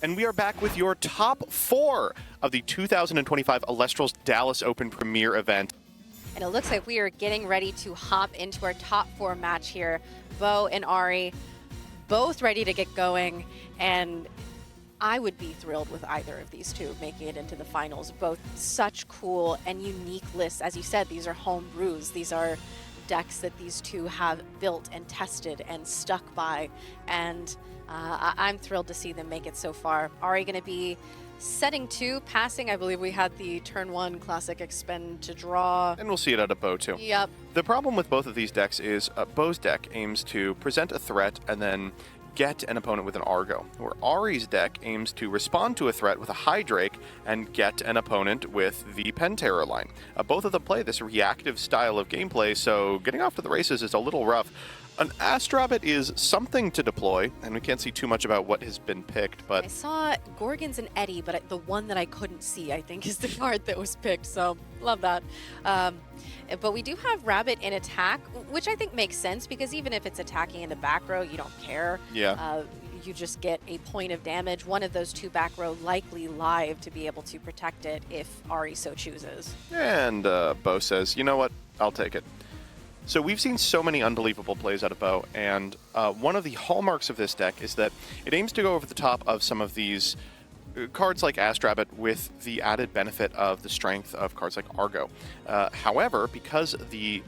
And we are back with your top 4 of the 2025 Elestrals Dallas Open Premier event. And it looks like we are getting ready to hop into our top 4 match here. Bo and Ari, both ready to get going. And I would be thrilled with either of these two making it into the finals. Both such cool and unique lists. As you said, these are home brews. These are decks that these two have built and tested and stuck by. And I'm thrilled to see them make it so far. Ari going to be setting 2, passing. I believe we had the turn 1 classic expend to draw. And we'll see it out of Bo too. Yep. The problem with both of these decks is Bo's deck aims to present a threat and then get an opponent with an Argo, where Ari's deck aims to respond to a threat with a Hydrake and get an opponent with the Penterror line. Both of them play this reactive style of gameplay, so getting off to the races is a little rough. An Astrabbit is something to deploy, and we can't see too much about what has been picked, but... I saw Gorgons and Eddie, but the one that I couldn't see, I think, is the card that was picked, so love that. But we do have Rabbit in attack, which I think makes sense, because even if it's attacking in the back row, you don't care. Yeah. You just get a point of damage, one of those 2 back row likely live to be able to protect it if Ari so chooses. And Bo says, you know what, I'll take it. So we've seen so many unbelievable plays out of Bo, and one of the hallmarks of this deck is that it aims to go over the top of some of these cards like Astrabbit with the added benefit of the strength of cards like Argo. However, because the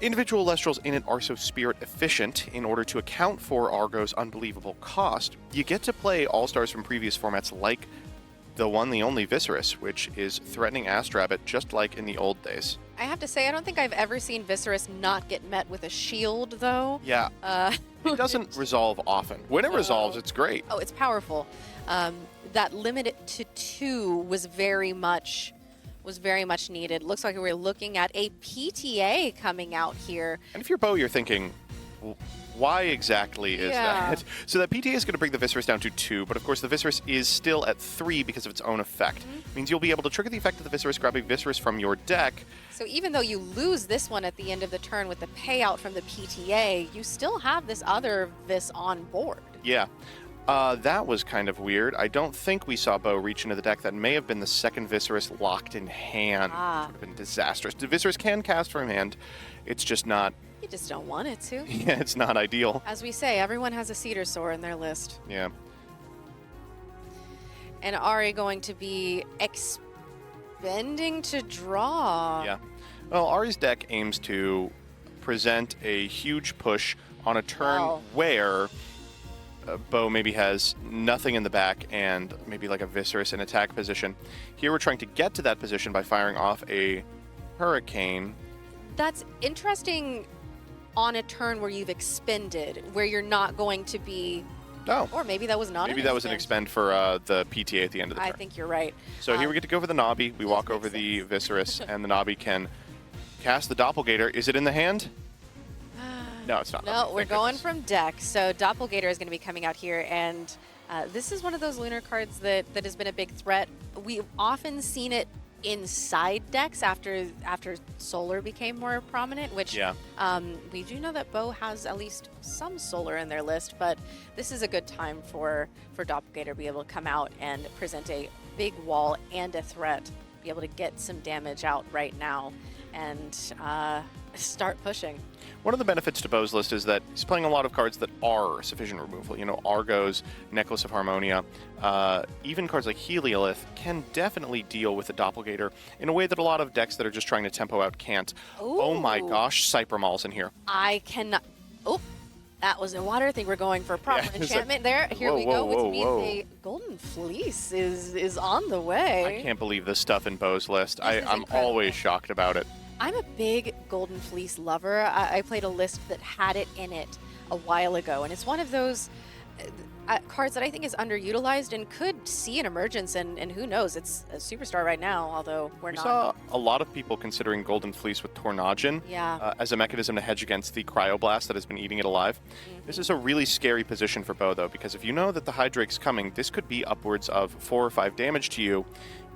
individual Elestrals in it are so spirit efficient, in order to account for Argo's unbelievable cost, you get to play All-Stars from previous formats like the one, the only Viserys, which is threatening Astrabbit just like in the old days. I have to say, I don't think I've ever seen Viserys not get met with a shield, though. Yeah. It doesn't resolve often. When it resolves, it's great. Oh, it's powerful. That limit to 2 was very much needed. Looks like we're looking at a PTA coming out here. And if you're Bo, you're thinking, why exactly is that? So that PTA is going to bring the Viserys down to 2, but of course the Viserys is still at 3 because of its own effect. Means you'll be able to trigger the effect of the Viserys, grabbing Viserys from your deck. So even though you lose this one at the end of the turn with the payout from the PTA, you still have this other Vis on board. Yeah. That was kind of weird. I don't think we saw Bo reach into the deck. That may have been the second Viserys locked in hand. It would have been disastrous. The Viserys can cast from hand. It's just not... You just don't want it to. Yeah, it's not ideal. As we say, everyone has a Cedar Sore in their list. Yeah. And Ari going to be expending to draw. Yeah. Well, Ari's deck aims to present a huge push on a turn where Bo maybe has nothing in the back and maybe like a Viserys in attack position. Here we're trying to get to that position by firing off a Hurricane. That's interesting on a turn where you've expended, where you're not going to be... Oh. Or maybe that was not Maybe that was an expend for the PTA at the end of the turn. I think you're right. So here we get to go for the Nobby. We walk over the Viserys, and the Nobby can cast the Doppelgator. Is it in the hand? No, it's not. No, we're going from deck. So Doppelgator is going to be coming out here, and this is one of those lunar cards that has been a big threat. We've often seen it inside decks after Solar became more prominent, which we do know that Bo has at least some Solar in their list, but this is a good time for Doppelgator to be able to come out and present a big wall and a threat, be able to get some damage out right now and start pushing. One of the benefits to Bo's list is that he's playing a lot of cards that are sufficient removal. You know, Argos, Necklace of Harmonia, even cards like Heliolith can definitely deal with the Doppelgator in a way that a lot of decks that are just trying to tempo out can't. Ooh. Oh my gosh, Cybermall's in here. I cannot... Oh, that was in water. I think we're going for proper enchantment there. Here we go, which means a Golden Fleece is on the way. I can't believe this stuff in Bo's list. I'm always shocked about it. I'm a big Golden Fleece lover. I played a list that had it in it a while ago, and it's one of those cards that I think is underutilized and could see an emergence, and who knows, it's a superstar right now, although we're not. We saw a lot of people considering Golden Fleece with Tornadgen as a mechanism to hedge against the Cryoblast that has been eating it alive. This is a really scary position for Bo, though, because if you know that the Hydrake's coming, this could be upwards of 4 or 5 damage to you,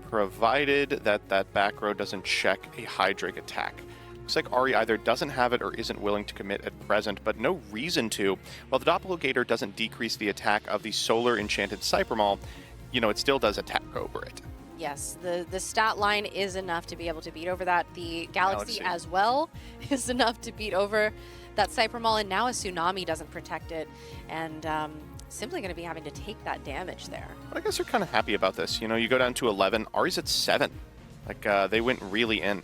provided that that back row doesn't check a Hydrake attack. Looks like Ari either doesn't have it or isn't willing to commit at present, but no reason to. While the Doppelganger doesn't decrease the attack of the Solar Enchanted Cybermaul, you know, it still does attack over it. Yes, the stat line is enough to be able to beat over that. The Galaxy as well is enough to beat over that Cybermaul, and now a Tsunami doesn't protect it, and simply going to be having to take that damage there. But I guess they're kind of happy about this. You know, you go down to 11, Ari's at 7. Like, they went really in.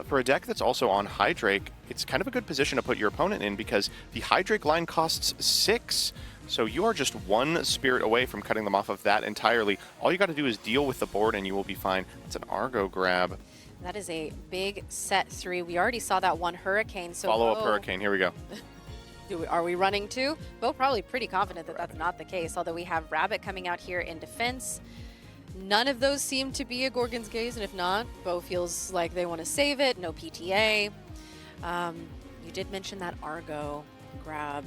For a deck that's also on Hydrake, it's kind of a good position to put your opponent in because the Hydrake line costs 6. So you are just 1 spirit away from cutting them off of that entirely. All you got to do is deal with the board and you will be fine. That's an Argo grab. That is a big set 3. We already saw that one Hurricane. So Follow-up Hurricane. Here we go. Are we running 2? Bo probably pretty confident that that's not the case, although we have Rabbit coming out here in defense. None of those seem to be a Gorgon's Gaze, and if not, Bo feels like they want to save it. No PTA. You did mention that Argo grab.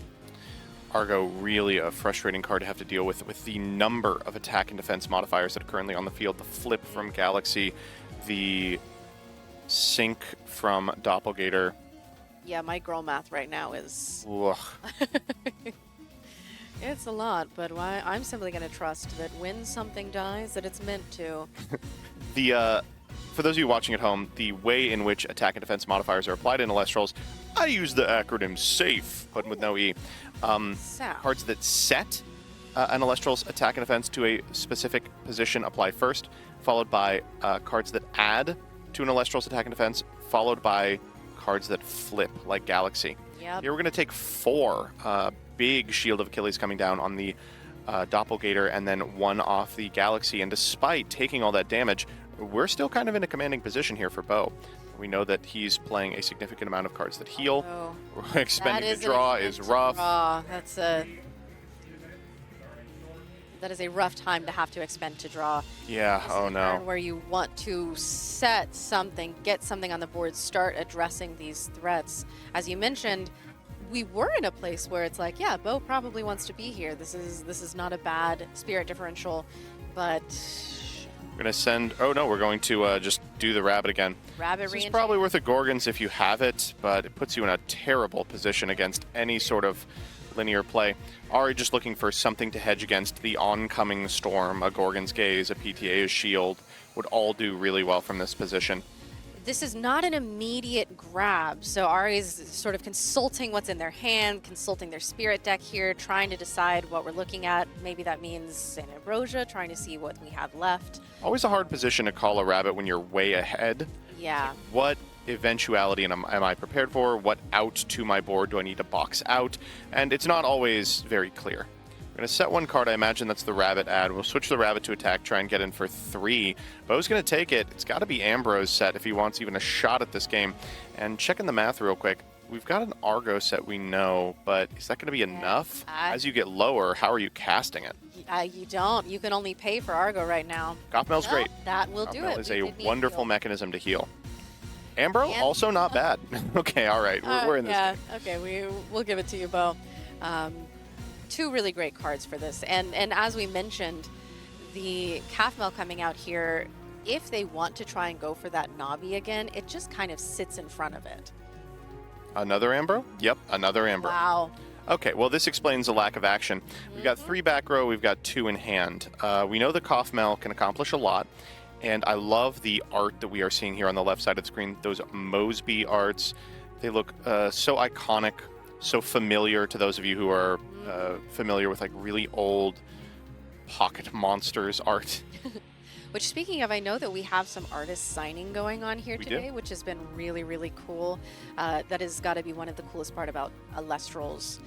Argo, really a frustrating card to have to deal with the number of attack and defense modifiers that are currently on the field. The flip from Galaxy, the sync from Doppelganger. Yeah, my girl math right now is... Ugh. It's a lot, but I'm simply going to trust that when something dies, that it's meant to. For those of you watching at home, the way in which attack and defense modifiers are applied in Elestrals, I use the acronym SAFE, but with no E. Cards that set an Elestral's attack and defense to a specific position apply first, followed by cards that add to an Elestral's attack and defense, followed by cards that flip, like Galaxy. Yep. Here we're going to take 4. Big Shield of Achilles coming down on the Doppelganger, and then 1 off the Galaxy. And despite taking all that damage, we're still kind of in a commanding position here for Bo. We know that he's playing a significant amount of cards that heal. Expending to draw is rough. That is a rough time to have to expend to draw. Yeah, This oh is no. where you want to set something, get something on the board, start addressing these threats. As you mentioned, we were in a place where it's like, yeah, Bo probably wants to be here. This is not a bad spirit differential, but We're going to send... Oh no, we're going to just do the Rabbit again. Rabbit This is probably worth a Gorgons if you have it, but it puts you in a terrible position against any sort of linear play. Ari just looking for something to hedge against the oncoming storm. A Gorgon's Gaze, a PTA's Shield would all do really well from this position. This is not an immediate grab, so Ari's sort of consulting what's in their hand, consulting their spirit deck here, trying to decide what we're looking at. Maybe that means an Ambrosia, trying to see what we have left. Always a hard position to call a Rabbit when you're way ahead. Yeah. What eventuality am I prepared for? What out to my board do I need to box out? And it's not always very clear. We're going to set 1 card. I imagine that's the Rabbit ad. We'll switch the Rabbit to attack, try and get in for 3. Bo's going to take it. It's got to be Ambrose set if he wants even a shot at this game. And checking the math real quick, we've got an Argo set we know, but is that going to be enough? As you get lower, how are you casting it? You don't. You can only pay for Argo right now. Gothmel's great. That will do it. Gothmel is a wonderful mechanism to heal. Ambro, also not bad. Okay, all right. We're in this game. Okay, we'll give it to you, Bo. 2 really great cards for this. And as we mentioned, the Gothmel coming out here, if they want to try and go for that Navi again, it just kind of sits in front of it. Another Ambro? Yep, another Ambro. Wow. Okay, well, this explains the lack of action. We've got 3 back row, we've got 2 in hand. We know the Gothmel can accomplish a lot, and I love the art that we are seeing here on the left side of the screen. Those Mosby arts, they look so iconic, so familiar to those of you who are familiar with like really old Pocket Monsters art. Which, speaking of, I know that we have some artist signing going on here today, which has been really, really cool. That has got to be one of the coolest part about Elestrals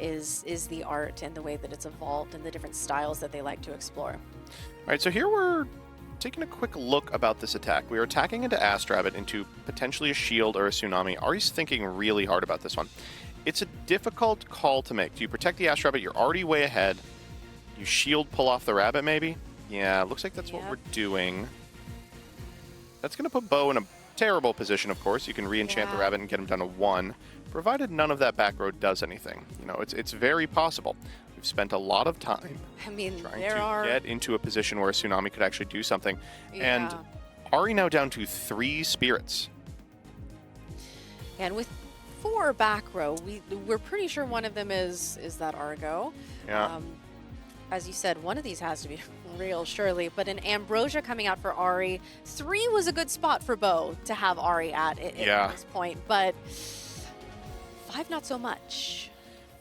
is the art and the way that it's evolved and the different styles that they like to explore. All right, so here we're taking a quick look about this attack. We are attacking into Astrabbit into potentially a Shield or a Tsunami. Ari's thinking really hard about this one. It's a difficult call to make. Do you protect the Astrabbit? You're already way ahead. You Shield, pull off the Rabbit, maybe? Yeah, looks like that's what we're doing. That's going to put Bo in a terrible position, of course. You can re-enchant the Rabbit and get him down to 1, provided none of that back row does anything. You know, it's very possible. We've spent a lot of time trying to get into a position where a Tsunami could actually do something. And Ari now down to 3 spirits. And with 4 back row, we're pretty sure one of them is that Argo. Yeah. As you said, one of these has to be real, surely. But an Ambrosia coming out for Ari. 3 was a good spot for Bo to have Ari at this point. But 5, not so much.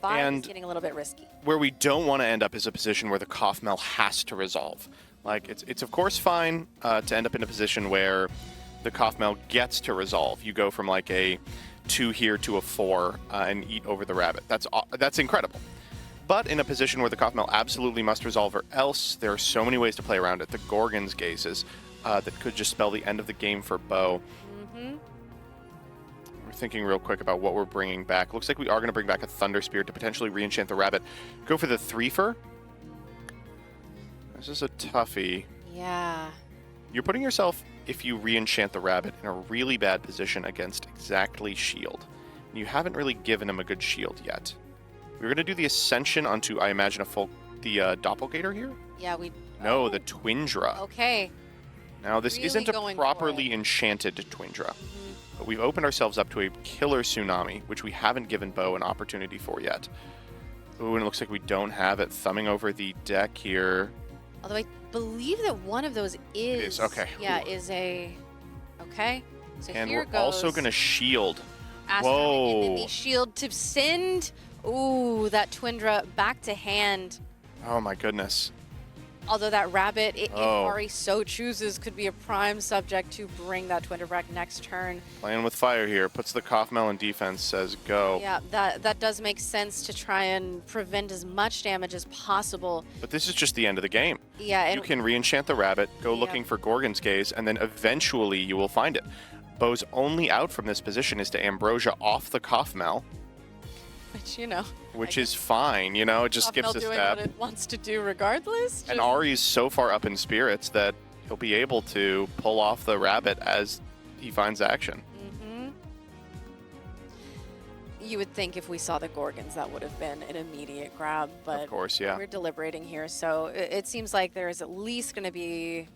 5 is getting a little bit risky. Where we don't want to end up is a position where the Kaufmel has to resolve. Like, it's of course fine to end up in a position where the Kaufmel gets to resolve. You go from like a 2 here to a 4 and eat over the rabbit. That's incredible. But in a position where the Kaufmel absolutely must resolve, or else there are so many ways to play around it. The Gorgon's Gazes that could just spell the end of the game for Bo. We're thinking real quick about what we're bringing back. Looks like we are going to bring back a Thunder Spirit to potentially re-enchant the rabbit. Go for the 3-fer. This is a toughie. Yeah. You're putting yourself, if you re-enchant the rabbit, in a really bad position against exactly shield. You haven't really given him a good shield yet. We're going to do the Ascension onto, I imagine, the Doppelgator here? Yeah, No, the Twindra. Okay. Now, this Really isn't a going properly enchanted Twindra. But we've opened ourselves up to a killer Tsunami, which we haven't given Bo an opportunity for yet. Ooh, and it looks like we don't have it. Thumbing over the deck here. Although I believe that one of those is... It is, okay. Yeah, Ooh. is a... Okay. So And here we're goes... also going to shield. Astro Whoa. in the shield to send... Ooh, that Twindra back to hand. Oh my goodness. Although that rabbit, if Ari so chooses, could be a prime subject to bring that Twindra back next turn. Playing with fire here. Puts the Kaufmel in defense, says go. Yeah, that does make sense to try and prevent as much damage as possible. But this is just the end of the game. Yeah, and you can re-enchant the rabbit, go looking for Gorgon's Gaze, and then eventually you will find it. Bo's only out from this position is to Ambrosia off the Kaufmel. Which, you know. Which is fine, you know, it just skips a doing step. what it wants to do regardless. And Ari's so far up in spirits that he'll be able to pull off the rabbit as he finds action. You would think if we saw the Gorgons, that would have been an immediate grab, but of course, yeah. We're deliberating here, so it seems like there is at least going to be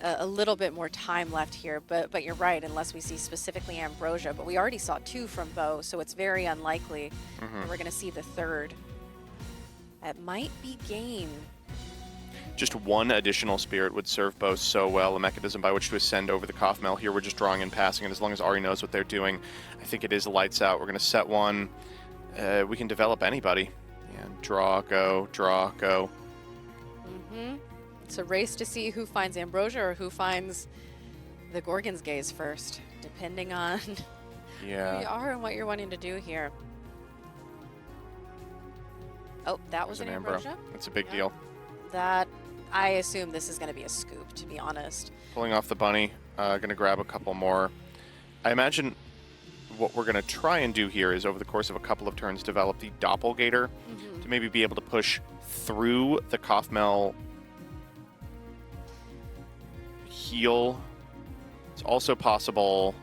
a little bit more time left here, but you're right, unless we see specifically Ambrosia, but we already saw 2 from Bo, so it's very unlikely that we're going to see the 3rd. That might be game. Just 1 additional spirit would serve Bo so well, a mechanism by which to ascend over the Kaufmel. Here we're just drawing and passing, and as long as Ari knows what they're doing, I think it is lights out. We're going to set 1. We can develop anybody. And draw, go, draw, go. It's a race to see who finds Ambrosia or who finds the Gorgon's Gaze first, depending on who you are and what you're wanting to do here. Oh, that was an Ambrosia? That's a big deal. That, I assume this is going to be a scoop, to be honest. Pulling off the bunny, going to grab a couple more. I imagine what we're going to try and do here is over the course of a couple of turns develop the Doppelgator to maybe be able to push through the Kaufmel heal. It's also possible.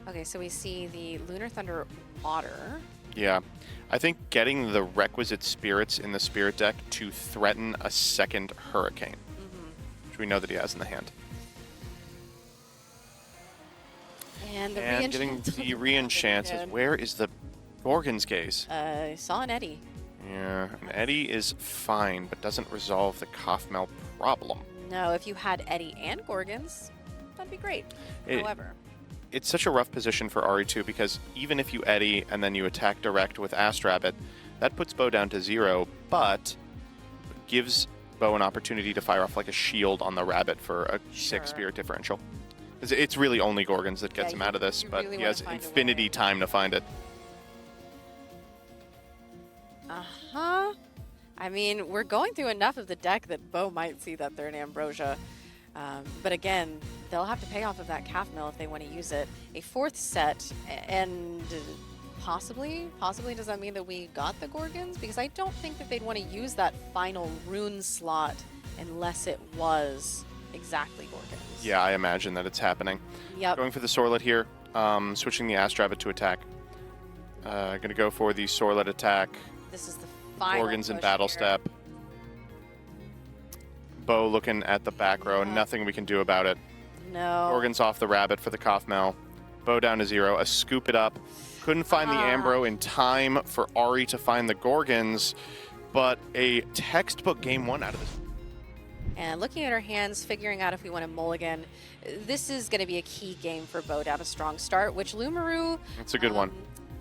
Okay, so we see the Lunar Thunder Otter. Yeah. I think getting the requisite spirits in the spirit deck to threaten a second Hurricane, which we know that he has in the hand. And getting the re-enchant. Where is the Gorgon's Gaze? I saw an Eddy. Yeah, and Eddy is fine, but doesn't resolve the Kaufmel problem. No, if you had Eddy and Gorgons, that'd be great. However, it's such a rough position for Ari too, because even if you Eddy and then you attack direct with Astrabbit, that puts Bo down to 0, but gives Bo an opportunity to fire off like a shield on the rabbit for a 6 spirit differential. It's really only Gorgons that gets him out of this, but really he has infinity time to find it. I mean, we're going through enough of the deck that Bo might see that they're an Ambrosia. But again, they'll have to pay off of that Kaufmel if they want to use it. A 4th set, and possibly does that mean that we got the Gorgons? Because I don't think that they'd want to use that final rune slot unless it was exactly Gorgons. Yeah, I imagine that it's happening. Yep. Going for the Sorlet here, switching the Astrabbit to attack. Going to go for the Sorlet attack. This is the final Gorgons in push battle here. step. Bo looking at the back row. Nothing we can do about it. No. Gorgon's off the rabbit for the Kaufmel. Bo down to 0. A scoop it up. Couldn't find the Ambro in time for Ari to find the Gorgons, but a textbook game 1 out of this. And looking at our hands, figuring out if we want to mulligan, this is going to be a key game for Bo to have a strong start, which Lumaru... It's a good one.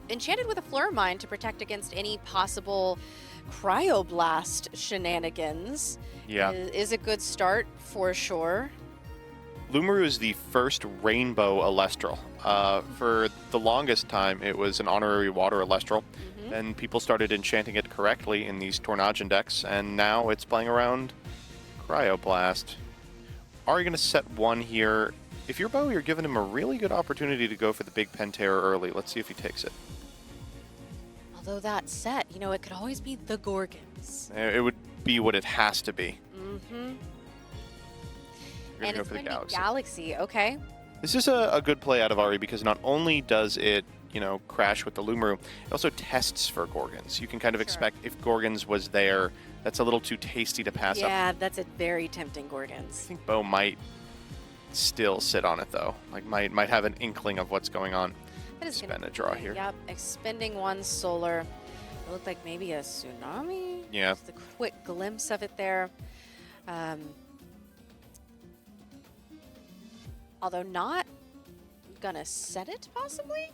Enchanted with a Fleur Mine to protect against any possible Cryoblast shenanigans. Yeah. Is a good start for sure. Lumaru is the first Rainbow Elestral. For the longest time, it was an honorary water Elestral. Then people started enchanting it correctly in these Tornadgen decks, and now it's playing around Cryoblast. Are you going to set 1 here? If you're Bo, you're giving him a really good opportunity to go for the big Pentair early. Let's see if he takes it. Although that set, you know, it could always be the Gorgons. It would be what it has to be. And it's going to be Galaxy, okay. This is a good play out of Ari because not only does it, you know, crash with the Lumaru, it also tests for Gorgons. You can kind of expect if Gorgons was there, that's a little too tasty to pass up. Yeah, that's a very tempting Gorgons. I think Bo might still sit on it though. Like might have an inkling of what's going on. That is Spend a draw here. Yep, expending 1 solar. It looked like maybe a tsunami. Yeah. Just a quick glimpse of it there. Although not gonna set it possibly.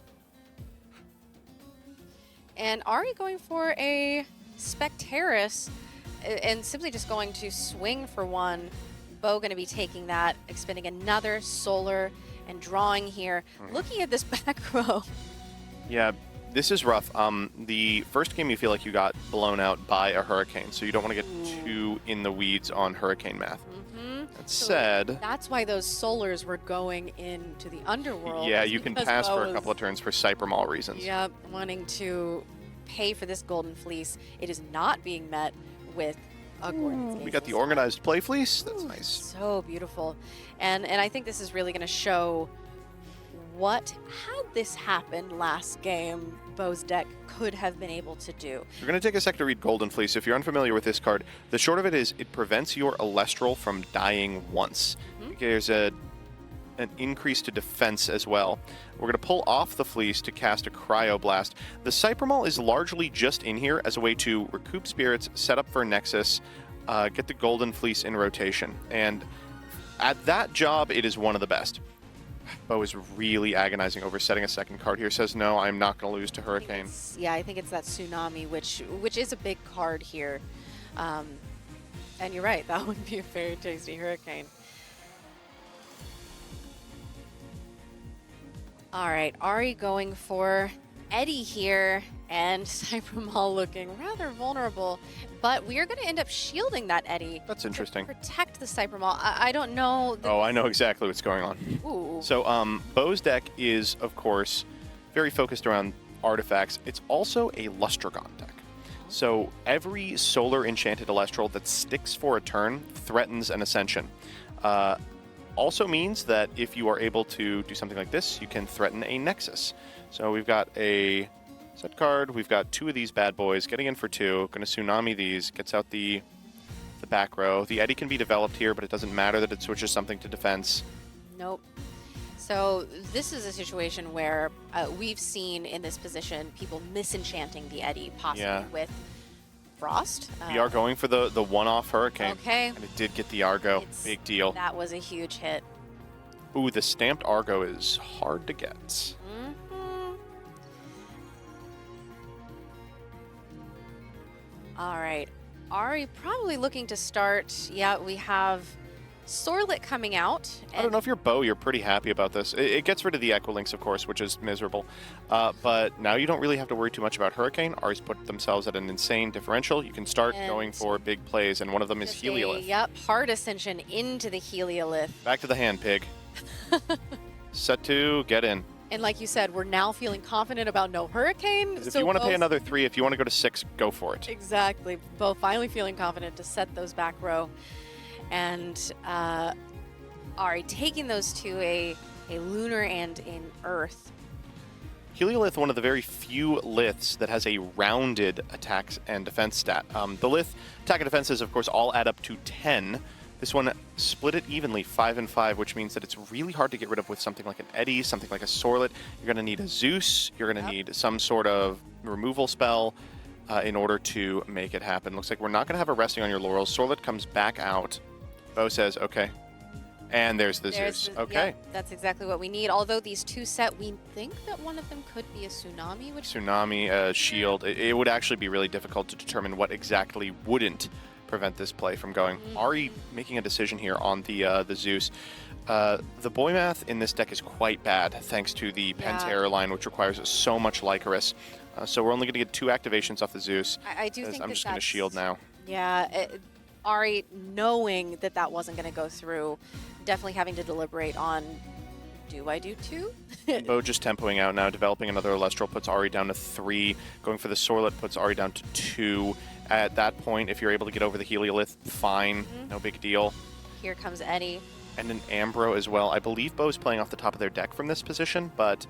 And Ari going for a Spectaris and simply just going to swing for 1. Bo going to be taking that, expending another solar and drawing here. Looking at this back row. Yeah, this is rough. The first game you feel like you got blown out by a hurricane, so you don't want to get too in the weeds on hurricane math. That said, that's why those solars were going into the underworld. Yeah, you can pass for a couple of turns for Cybermall reasons. Yep, wanting to pay for this golden fleece. It is not being met with a Gordon's. We got the organized play fleece. That's nice. So beautiful. And I think this is really going to show how this happened last game, Bo's deck could have been able to do. We're going to take a sec to read Golden Fleece. If you're unfamiliar with this card, the short of it is it prevents your Elestral from dying once. There's an increase to defense as well. We're going to pull off the Fleece to cast a Cryoblast. The Cybermall is largely just in here as a way to recoup spirits, set up for Nexus, get the Golden Fleece in rotation. And at that job, it is one of the best. Bo is really agonizing over setting a second card here. Says, no, I'm not going to lose to Hurricane. I think it's that Tsunami, which is a big card here. And you're right, that would be a very tasty Hurricane. All right, Ari going for Eddie here, and Cybermall looking rather vulnerable. But we are going to end up shielding that Eddie. That's interesting. To protect the Cybermall. I don't know. Oh, I know exactly what's going on. Ooh. So Bo's deck is, of course, very focused around artifacts. It's also a Lustragon deck. So every solar enchanted Elestral that sticks for a turn threatens an Ascension. Also means that if you are able to do something like this, you can threaten a Nexus. So we've got a set card. We've got 2 of these bad boys getting in for 2. Going to Tsunami these. Gets out the back row. The Eddie can be developed here, but it doesn't matter that it switches something to defense. Nope. So this is a situation where we've seen in this position people misenchanting the Eddie, possibly with Frost. We are going for the one-off Hurricane. Okay. And it did get the Argo. Big deal. That was a huge hit. Ooh, the stamped Argo is hard to get. All right. Ari probably looking to start. Yeah, we have Sorlet coming out. I don't know if you're Bo, you're pretty happy about this. It gets rid of the Equilinks, of course, which is miserable. But now you don't really have to worry too much about Hurricane. Ari's put themselves at an insane differential. You can start going for big plays, and one of them is Heliolith. Yep, hard Ascension into the Heliolith. Back to the hand, pig. Set 2, get in. And like you said, we're now feeling confident about no Hurricane. If you want to pay another 3, if you want to go to 6, go for it. Exactly. Bo finally feeling confident to set those back row. And Ari taking those to a lunar and in earth. Heliolith, one of the very few liths that has a rounded attacks and defense stat. The lith attack and defenses, of course, all add up to 10. This one split it evenly, 5 and 5, which means that it's really hard to get rid of with something like an Eddy, something like a Sorlet. You're going to need a Zeus. You're going to need some sort of removal spell in order to make it happen. Looks like we're not going to have a resting on your laurels. Sorlet comes back out. Bo says, okay. And there's the Zeus. Okay. Yep, that's exactly what we need. Although these two set, we think that one of them could be a Tsunami. Which Tsunami, Shield. It would actually be really difficult to determine what exactly wouldn't prevent this play from going. Ari making a decision here on the Zeus. The boy math in this deck is quite bad, thanks to the Pantera line, which requires so much Lycoris. So we're only going to get 2 activations off the Zeus. I do think I'm just going to shield now. Yeah, Ari, knowing that that wasn't going to go through, definitely having to deliberate on, do I do 2? Bo just tempoing out now, developing another Elestral puts Ari down to 3. Going for the Sorlet puts Ari down to 2. At that point, if you're able to get over the Heliolith, fine, no big deal. Here comes Eddy. And an Ambro as well. I believe Bo's playing off the top of their deck from this position, but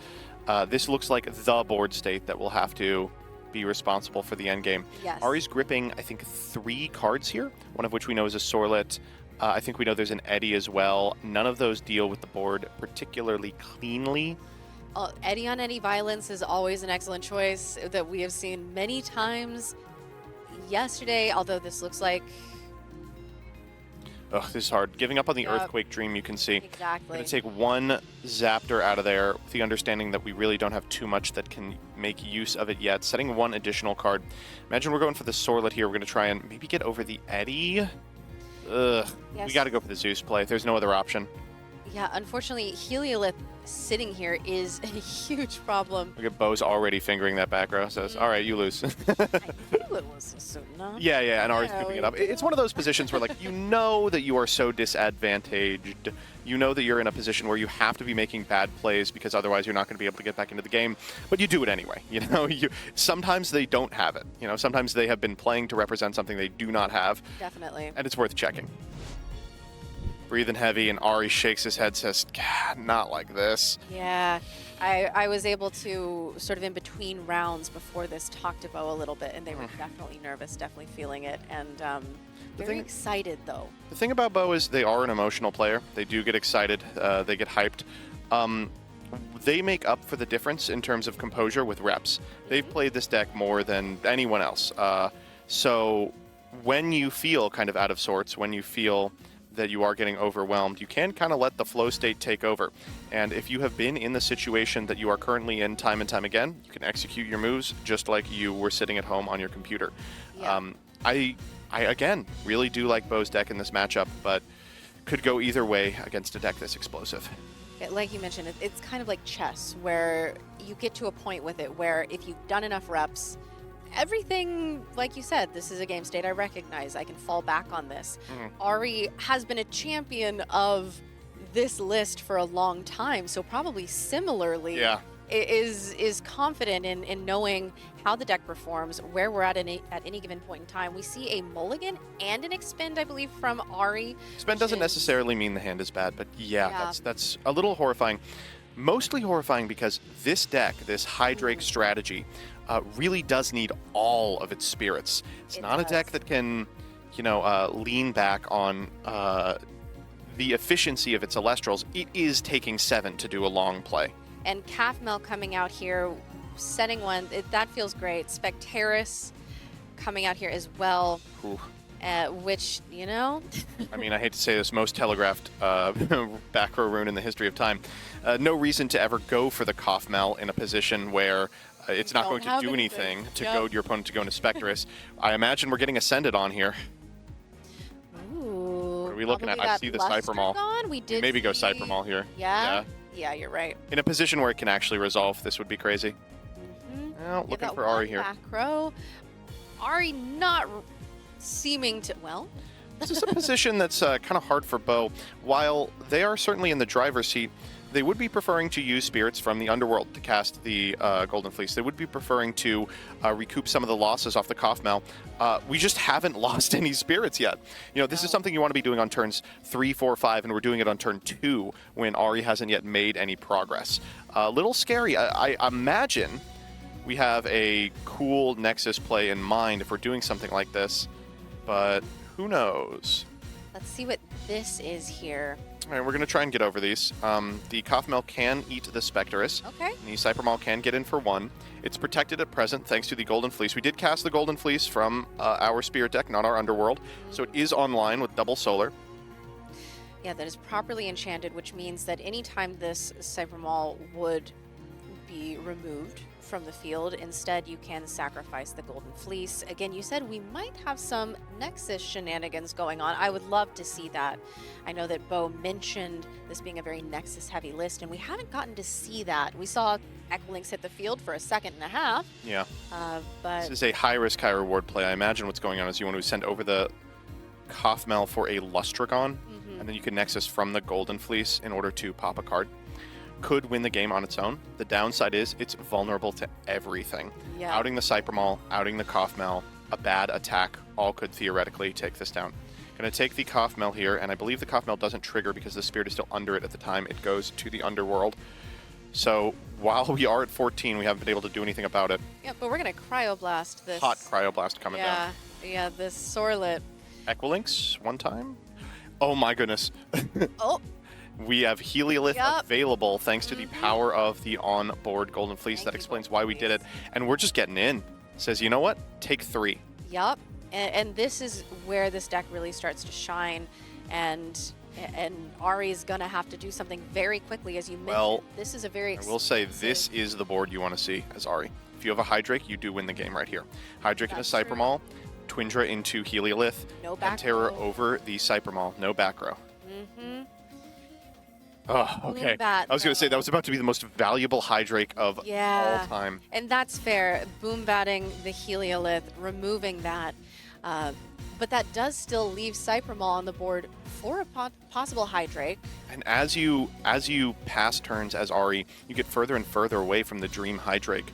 this looks like the board state that will have to be responsible for the endgame. Yes. Ari's gripping, I think, 3 cards here, one of which we know is a Sorlet. I think we know there's an Eddy as well. None of those deal with the board particularly cleanly. Eddy on Eddy violence is always an excellent choice that we have seen many times. Yesterday, although this looks like... Ugh, this is hard. Giving up on the Earthquake Dream, you can see. Exactly. We're going to take 1 Zaptor out of there with the understanding that we really don't have too much that can make use of it yet. Setting 1 additional card. Imagine we're going for the Sorlet here. We're going to try and maybe get over the Eddy. Ugh. Yes. We got to go for the Zeus play. There's no other option. Yeah, unfortunately, Heliolith sitting here is a huge problem. Look at Bo's already fingering that back row. Says, all right, you lose. I knew it was a Tsunami. Yeah, and Ari's picking it up. It's one of those positions where, like, you know that you are so disadvantaged. You know that you're in a position where you have to be making bad plays because otherwise you're not going to be able to get back into the game. But you do it anyway. You know, sometimes they don't have it. You know, sometimes they have been playing to represent something they do not have. Definitely. And it's worth checking. Breathing heavy, and Ari shakes his head, says, God, not like this. Yeah, I was able to, sort of in between rounds before this, talk to Bo a little bit, and they were definitely nervous, definitely feeling it, and very excited, though. The thing about Bo is they are an emotional player. They do get excited. They get hyped. They make up for the difference in terms of composure with reps. They've played this deck more than anyone else. So when you feel kind of out of sorts, when you feel that you are getting overwhelmed, you can kind of let the flow state take over. And if you have been in the situation that you are currently in time and time again, you can execute your moves just like you were sitting at home on your computer. Yeah. I again, really do like Bo's deck in this matchup, but could go either way against a deck this explosive. Like you mentioned, it's kind of like chess, where you get to a point with it where if you've done enough reps, everything, like you said, this is a game state I recognize. I can fall back on this. Ari has been a champion of this list for a long time, so probably similarly is confident in knowing how the deck performs, where we're at any given point in time. We see a mulligan and an expend, I believe, from Ari. Expend doesn't necessarily mean the hand is bad, but that's a little horrifying. Mostly horrifying because this deck, this Hydrake strategy, really does need all of its spirits. It's not a deck that can, lean back on the efficiency of its Elestrals. It is taking 7 to do a long play. And Calf Mel coming out here, setting one, that feels great. Spectaris coming out here as well. Which, I mean, I hate to say this, most telegraphed back row rune in the history of time. No reason to ever go for the Kaufmel in a position where it's not going to do anything to goad your opponent to go into Spectaris. I imagine we're getting Ascended on here. Ooh. What are we looking at? I see the Cypher Maul. We did maybe go Cypher Maul here. Yeah, you're right. In a position where it can actually resolve, this would be crazy. Well, looking for Ari here. Back row. Ari not seeming to, This is a position that's kind of hard for Bo. While they are certainly in the driver's seat, they would be preferring to use spirits from the underworld to cast the Golden Fleece. They would be preferring to recoup some of the losses off the Kaufmel. We just haven't lost any spirits yet. This is something you want to be doing on turns 3, 4, 5, and we're doing it on turn 2 when Ari hasn't yet made any progress. A little scary. I imagine we have a cool Nexus play in mind if we're doing something like this, but who knows? Let's see what this is here. All right, we're going to try and get over these. The Kaufmel can eat the Specterus. Okay. The Cybermaul can get in for 1. It's protected at present thanks to the Golden Fleece. We did cast the Golden Fleece from our Spirit deck, not our Underworld. So it is online with double solar. Yeah, that is properly enchanted, which means that anytime this Cybermaul would be removed from the field, instead you can sacrifice the Golden Fleece. Again, you said we might have some Nexus shenanigans going on. I would love to see that. I know that Bo mentioned this being a very Nexus-heavy list, and we haven't gotten to see that. We saw Equilynx hit the field for a second and a half. Yeah. But This is a high-risk, high-reward play. I imagine what's going on is you want to send over the Kaufmel for a Lustragon, and then you can Nexus from the Golden Fleece in order to pop a card. Could win the game on its own. The downside is it's vulnerable to everything. yeah. Outing the Cybermaul, outing the Kaufmel, a bad attack, all could theoretically take this down. Going to take the Kaufmel here, and I believe the Kaufmel doesn't trigger because the Spirit is still under it at the time it goes to the Underworld. So while we are at 14, we haven't been able to do anything about it. Yeah, but we're going to Cryoblast this. Hot Cryoblast coming down. Yeah, this Sorlet. Equilynx, one time. Oh my goodness. Oh, We have Heliolith Yup. available thanks to the power of the on-board Golden Fleece. Thank That you, explains Golden why we did it. Fleece. And we're just getting in. Says, you know what? Take 3. yup. And this is where this deck really starts to shine. And Ari's going to have to do something very quickly, as you mentioned. Well, this is a very I will say expensive- this is the board you want to see as Ari. If you have a Hydrake, you do win the game right here. Hydrake That's into true. Cybermaul, Twindra into Heliolith, No and back Terror row. over the Cybermaul. No back row. Mm-hmm. Oh, okay. Boombat, I was going to say though. that was about to be the most valuable Hydrake of Yeah. all time. And that's fair. Boom batting the Heliolith, removing that. But that does still leave Cybermaul on the board for a possible Hydrake. And as you pass turns as Ari, you get further and further away from the Dream Hydrake.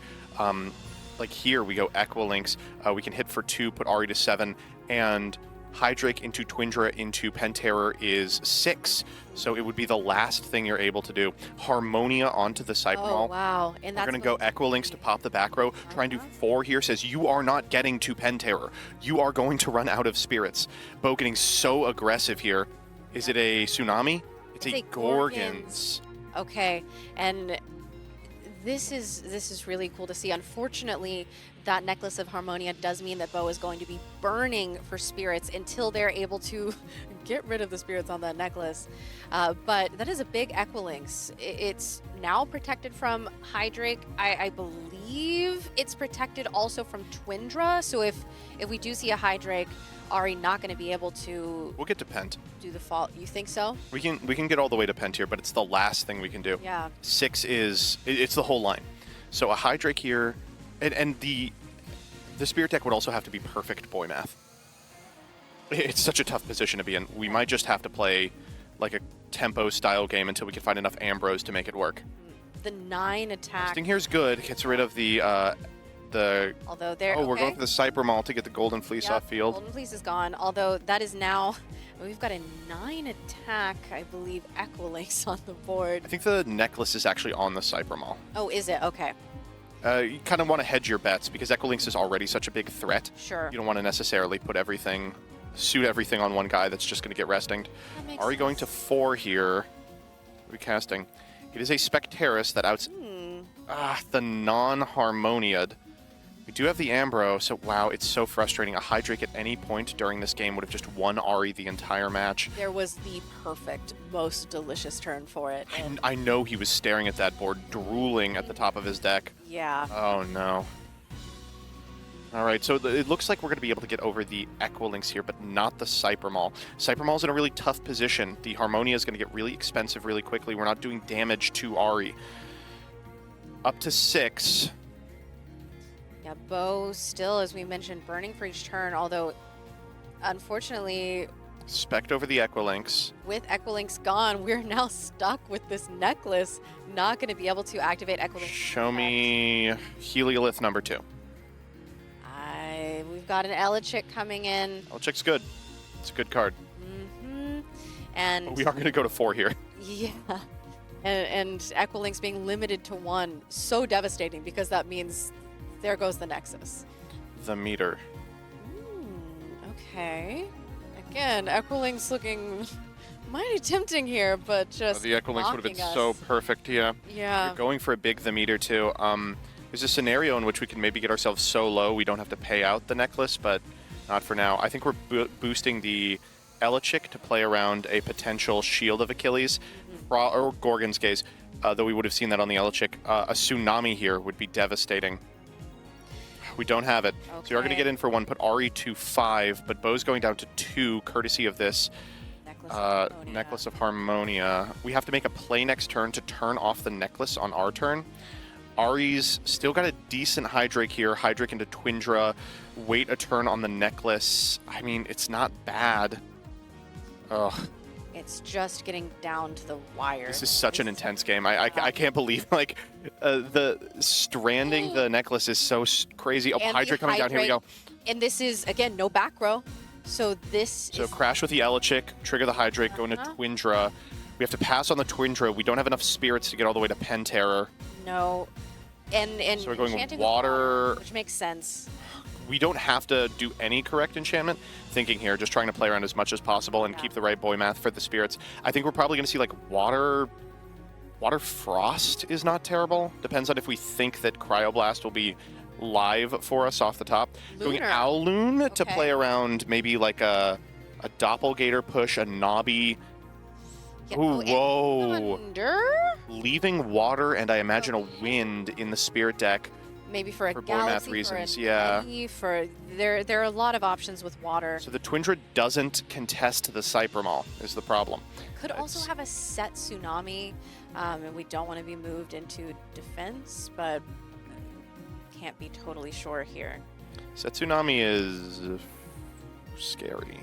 Like here, we go Equilynx. We can hit for 2, put Ari to 7, and Hydrake into Twindra into Penterror is 6. So it would be the last thing you're able to do. Harmonia onto the Cybermaul. Oh, wow. And We're that's going to go Equilynx to pop the back row. Try and do 4 here. Says you are not getting to Penterror. You are going to run out of spirits. Bo getting so aggressive here. Is it a Tsunami? It's a Gorgons. Okay, and this is really cool to see. Unfortunately, that Necklace of Harmonia does mean that Bo is going to be burning for spirits until they're able to get rid of the spirits on that necklace. But that is a big Equilynx. It's now protected from Hydrake. I believe it's protected also from Twindra. So if we do see a Hydrake, Ari not going to be able to We'll get to Pent. do the fall. You think so? We can get all the way to Pent here, but it's the last thing we can do. Yeah. 6 is it's the whole line. So a Hydrake here, and the Spirit deck would also have to be perfect boy math. It's such a tough position to be in. We might just have to play like a tempo style game until we can find enough Ambrose to make it work. The 9 attack. Sting here's good. Gets rid of the Although there. oh, we're okay. going for the Cybermaul to get the Golden Fleece Yep, off field. Golden Fleece is gone. Although that is now, we've got a 9 attack, I believe, Equilynx on the board. I think the necklace is actually on the Cybermaul. Oh, is it? Okay, You kind of want to hedge your bets because Equilynx is already such a big threat. sure. You don't want to necessarily suit everything on one guy that's just going to get restinged. That makes Are we going to sense. 4 here? Recasting. It is a Specterus that outs the non-Harmoniad. We do have the Ambro, so wow, it's so frustrating. A Hydrake at any point during this game would have just won Ari the entire match. There was the perfect, most delicious turn for it. And I know he was staring at that board, drooling at the top of his deck. yeah, Oh no. Alright, so it looks like we're going to be able to get over the Equilynx here, but not the Cybermaul. Cybermaul's in a really tough position. The Harmonia is going to get really expensive really quickly. We're not doing damage to Ari. Up to 6. yeah. Bo still, as we mentioned, burning for each turn. Although, unfortunately, Spect over the Equilynx. with Equilynx gone, we're now stuck with this necklace. Not going to be able to activate Equilynx. Show me Heliolith number 2. We've got an Elechick coming in. Check's good. It's a good card. And But we are going to go to 4 here. yeah. And Equilynx being limited to 1. So devastating because that means there goes the Nexus. The meter. Okay. Again, Equilink's looking mighty tempting here, but just The Equilink would have been mocking so us. perfect, yeah. Yeah. You're going for a big the meter too. There's a scenario in which we can maybe get ourselves so low we don't have to pay out the necklace, but not for now. I think we're boosting the Elechick to play around a potential Shield of Achilles, or Gorgon's Gaze, though we would have seen that on the Elechick. A Tsunami here would be devastating. We don't have it. So you're going to Okay. get in for 1, put Ari to 5, but Bo's going down to 2, courtesy of this Necklace of Harmonia. We have to make a play next turn to turn off the necklace on our turn. Ari's still got a decent Hydrake here. Hydrake into Twindra. Wait a turn on the necklace. I mean, it's not bad. Ugh. It's just getting down to the wire. This is such an intense game. I can't believe, like, the stranding the necklace is so crazy. Oh, And the Hydrake coming down. Here we go. And this is, again, no back row. So this So is... crash with the Elechick, trigger the Hydrake, go into Twindra. We have to pass on the Twindra. We don't have enough spirits to get all the way to Pen Terror. No. And So we're going enchanting water. which makes sense. We don't have to do any correct enchantment. Thinking here, just trying to play around as much as possible and keep the right boy math for the spirits. I think we're probably going to see like Water Frost is not terrible. Depends on if we think that Cryoblast will be live for us off the top. Going Lunar. Owloon to Okay. play around maybe like a Doppelgator push, a Nobby. Yeah, Ooh, and whoa. Thunder? Leaving water and I imagine a wind in the spirit deck. Maybe for a For boy math galaxy, reasons, for a yeah. Netty, for there are a lot of options with water. So the Twindra doesn't contest the Cybermaw is the problem. Could also It's- have a set tsunami, and we don't want to be moved into defense, but can't be totally sure here. Setsunami is scary.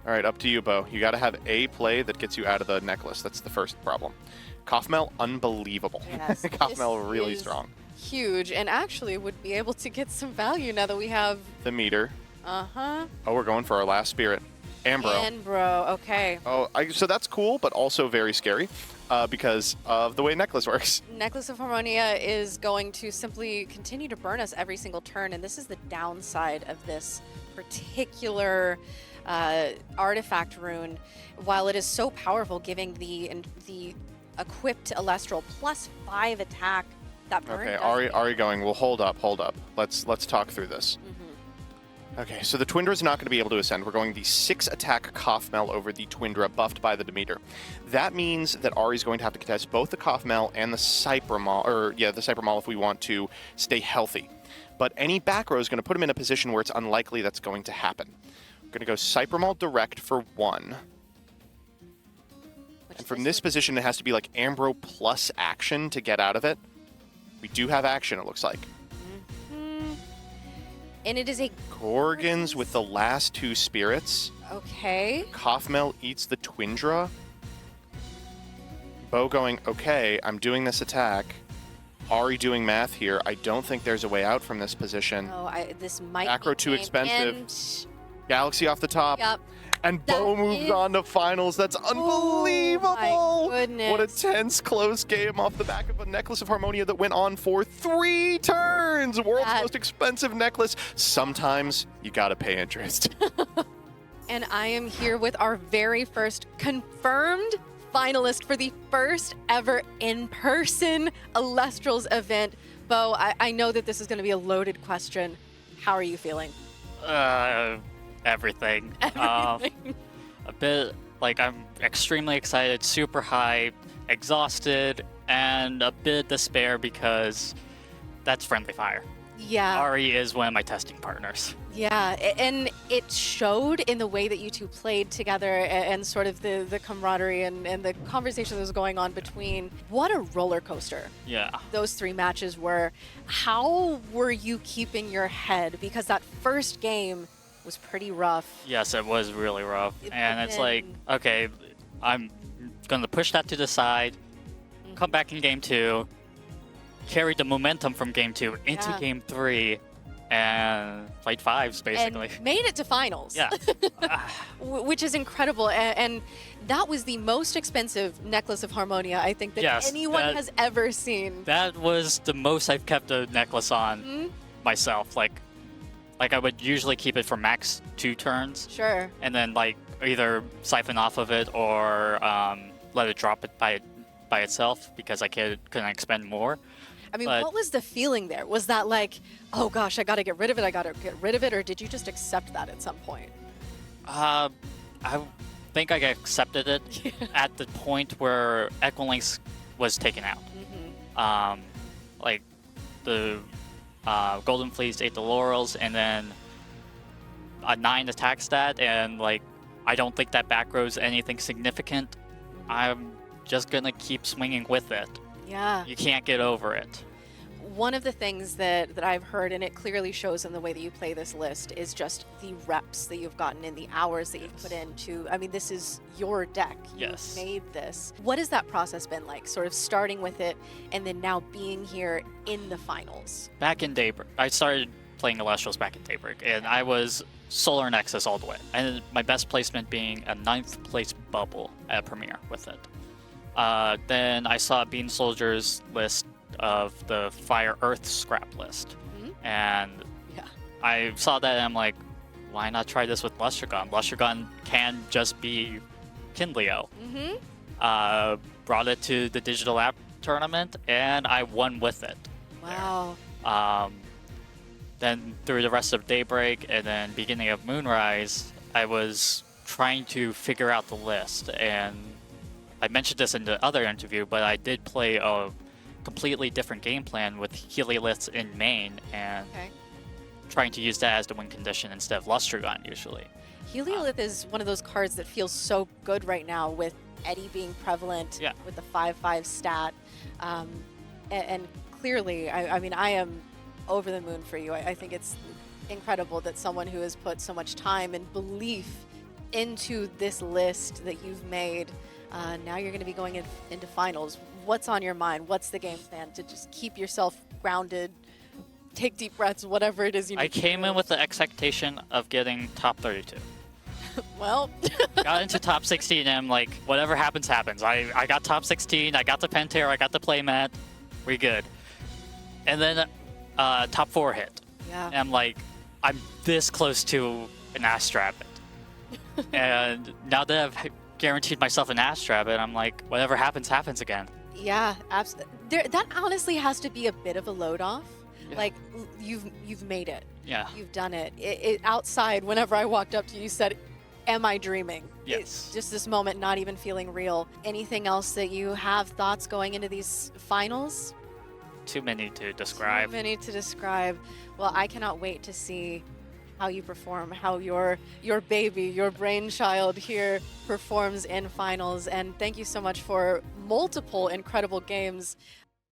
All right, up to you, Bo. You got to have a play that gets you out of the necklace. That's the first problem. Koffmel, unbelievable. Yes, Koffmel, this really is strong. Huge, and actually would be able to get some value now that we have. The meter. Uh-huh. Oh, we're going for our last spirit. Ambro. Ambro, okay. Oh, so that's cool, but also very scary because of the way necklace works. Necklace of Harmonia is going to simply continue to burn us every single turn, and this is the downside of this particular artifact rune. While it is so powerful, giving the equipped Elestral +5 attack, that burn Okay, doesn't- Ari going. Well, hold up. Let's talk through this. Okay, so the Twindra is not going to be able to ascend. We're going the 6 attack Koffmel over the Twindra, buffed by the Demeter. That means that Ari's going to have to contest both the Koffmel and the Cybermaw, the Cybermaw if we want to stay healthy. But any back row is going to put him in a position where it's unlikely that's going to happen. We're going to go Cybermaw direct for 1. which And from this position, it has to be like Ambro plus action to get out of it. We do have action, it looks like. And it is a Gorgons with the last 2 spirits. okay. Koffmel eats the Twindra. Bo going, okay, I'm doing this attack. Ari doing math here. I don't think there's a way out from this position. Oh, this might Back row be too game expensive. end. Galaxy off the top. Yep. And Bo That moves is- on to finals. That's unbelievable. Oh, my goodness. What a tense, close game off the back of a Necklace of Harmonia that went on for 3 turns. World's That- most expensive necklace. Sometimes you gotta pay interest. And I am here with our very first confirmed finalist for the first ever in-person Elestrals event. Bo, I know that this is going to be a loaded question. How are you feeling? Everything. Everything. A bit like I'm extremely excited, super hyped, exhausted, and a bit despair because that's friendly fire. Yeah. Ari is one of my testing partners. Yeah, and it showed in the way that you two played together and sort of the camaraderie and the conversation that was going on between. What a roller coaster Yeah. those 3 matches were. How were you keeping your head? Because that first game was pretty rough. Yes, it was really rough. It- And it's like, and- okay, I'm going to push that to the side, come back in game 2, carry the momentum from game 2 into Yeah. game 3, and played 5s basically. And made it to finals. Yeah. Which is incredible. And that was the most expensive Necklace of Harmonia I think that Yes, anyone that- has ever seen. That was the most I've kept a necklace on Mhm. myself. Like, Like I would usually keep it for max 2 turns, Sure. and then like either siphon off of it or let it drop it by itself because I couldn't expend more. I mean, But- what was the feeling there? Was that like, oh gosh, I got to get rid of it, or did you just accept that at some point? I think I accepted it at the point where Equilinx was taken out. Like the Golden Fleece ate the Laurels, and then a 9 attack stat, and like I don't think that back row's anything significant. I'm just gonna keep swinging with it. Yeah. You can't get over it. One of the things that I've heard, and it clearly shows in the way that you play this list, is just the reps that you've gotten in, the hours that you've put into. I mean, this is your deck. You Yes. made this. What has that process been like, sort of starting with it and then now being here in the finals? Back in Daybreak, I started playing Elestrals back in Daybreak, and I was Solar Nexus all the way. And my best placement being a 9th place bubble at Premier with it. Then I saw Bean Soldier's list of the Fire Earth scrap list. And Yeah. I saw that and I'm like, why not try this with Lustergun? Lustergun can just be Kindleo. Brought it to the digital app tournament and I won with it. Wow. Then through the rest of Daybreak and then beginning of Moonrise, I was trying to figure out the list. And I mentioned this in the other interview, but I did play a completely different game plan with Helioliths in main and Okay. trying to use that as the win condition instead of Lustergun usually. Heliolith is one of those cards that feels so good right now with Eddie being prevalent, Yeah. with the 5/5 stat. And clearly, I mean, I am over the moon for you. I think it's incredible that someone who has put so much time and belief into this list that you've made, now you're going to be going into finals. What's on your mind? What's the game plan to just keep yourself grounded, take deep breaths, whatever it is you need I came in with the expectation of getting top 32. Well, Got into top 16 and I'm like, whatever happens, happens. I got top 16, I got the Pentair, I got the playmat, we good. And then top 4 hit. yeah. And I'm like, I'm this close to an Astrabbit. And now that I've guaranteed myself an Astrabbit, I'm like, whatever happens, happens again. Yeah, absolutely. That honestly has to be a bit of a load off. Yeah. Like you've made it. Yeah. You've done it. It. Outside, whenever I walked up to you, you said, "Am I dreaming?" Yes. It's just this moment, not even feeling real. Anything else that you have thoughts going into these finals? Too many to describe. Too many to describe. Well, I cannot wait to see how you perform, how your baby, your brainchild here performs in finals. And thank you so much for multiple incredible games